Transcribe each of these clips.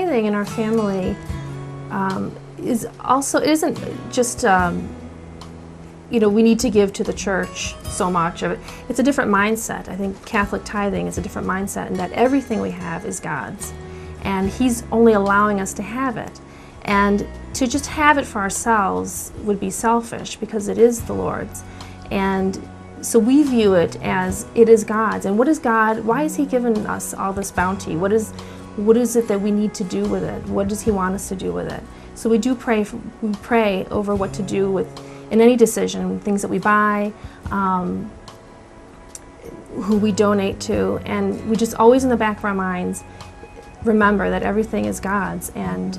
tithing in our family isn't just we need to give to the church so much of it. It's a different mindset. I think Catholic tithing is a different mindset in that everything we have is God's, and He's only allowing us to have it. And to just have it for ourselves would be selfish because it is the Lord's. And so we view it as it is God's. And what is God? Why has He given us all this bounty? What is it that we need to do with it? What does He want us to do with it? So we pray over what to do with in any decision, things that we buy, who we donate to, and we just always in the back of our minds remember that everything is God's, and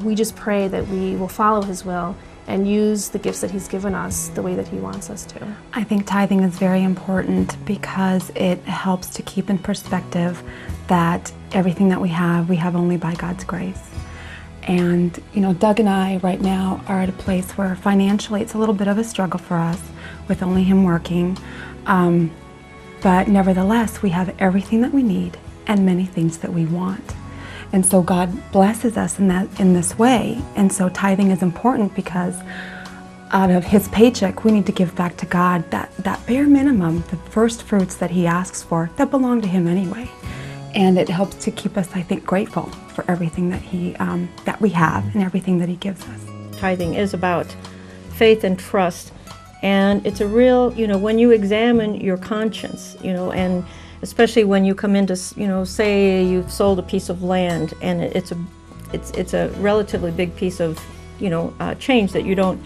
we just pray that we will follow His will and use the gifts that He's given us the way that He wants us to. I think tithing is very important because it helps to keep in perspective that everything that we have only by God's grace. And, Doug and I right now are at a place where financially it's a little bit of a struggle for us with only him working. But nevertheless, we have everything that we need and many things that we want. And so God blesses us in this way. And so tithing is important because out of His paycheck, we need to give back to God that bare minimum, the first fruits that He asks for, that belong to Him anyway. And it helps to keep us, I think, grateful for everything that we have and everything that He gives us. Tithing is about faith and trust, and it's a real, when you examine your conscience, and especially when you come into, say you've sold a piece of land, and it's a relatively big piece of, change that you don't,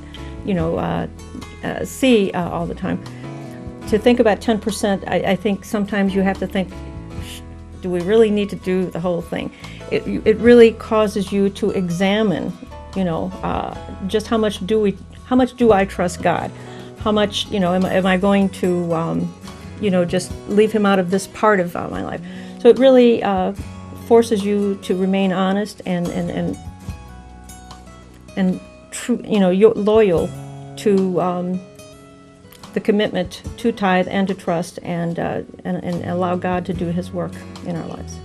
see all the time. To think about 10%, I think sometimes you have to think, do we really need to do the whole thing? It really causes you to examine, just how much do I trust God? How much, am I going to, just leave Him out of this part of my life? So it really forces you to remain honest and true, you're loyal to the commitment to tithe and to trust and allow God to do His work in our lives.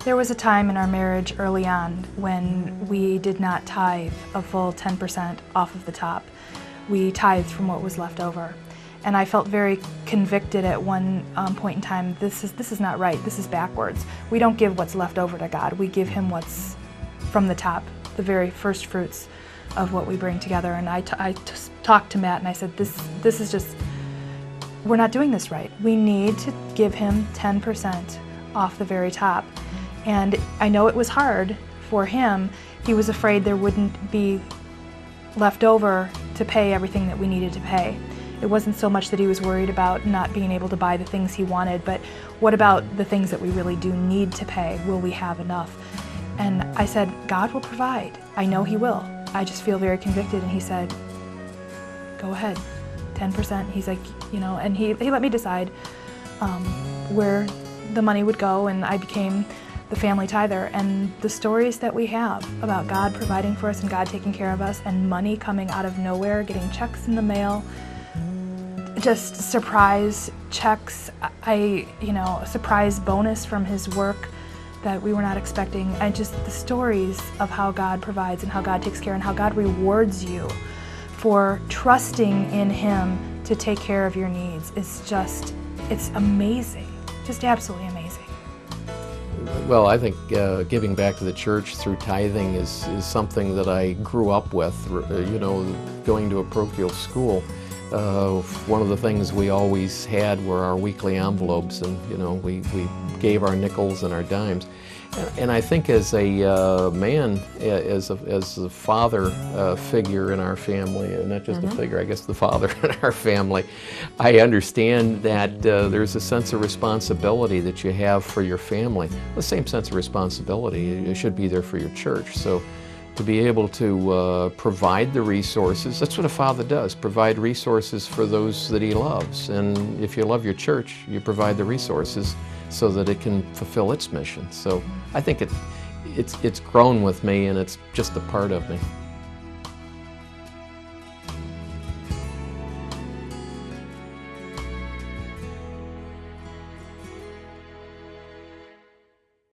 There was a time in our marriage early on when we did not tithe a full 10% off of the top. We tithed from what was left over. And I felt very convicted at one point in time. This is not right. This is backwards. We don't give what's left over to God. We give Him what's from the top, the very first fruits of what we bring together. And I talked to Matt and I said, this is just, we're not doing this right. We need to give Him 10% off the very top. And I know it was hard for him. He was afraid there wouldn't be left over to pay everything that we needed to pay. It wasn't so much that he was worried about not being able to buy the things he wanted, but what about the things that we really do need to pay? Will we have enough? And I said, God will provide. I know He will. I just feel very convicted. And he said, go ahead, 10%. He's like, and he let me decide where the money would go, and I became the family tither. And the stories that we have about God providing for us and God taking care of us and money coming out of nowhere, getting checks in the mail, just surprise checks, a surprise bonus from His work that we were not expecting, and just the stories of how God provides and how God takes care and how God rewards you for trusting in Him to take care of your needs is just, it's amazing, just absolutely amazing. Well, I think giving back to the church through tithing is something that I grew up with, going to a parochial school. One of the things we always had were our weekly envelopes, and we gave our nickels and our dimes. And I think as a man, as a father figure in our family, and not just a figure, I guess the father in our family, I understand that there's a sense of responsibility that you have for your family. The same sense of responsibility it should be there for your church. So to be able to provide the resources, that's what a father does, provide resources for those that he loves. And if you love your church, you provide the resources so that it can fulfill its mission. So I think it's grown with me, and it's just a part of me.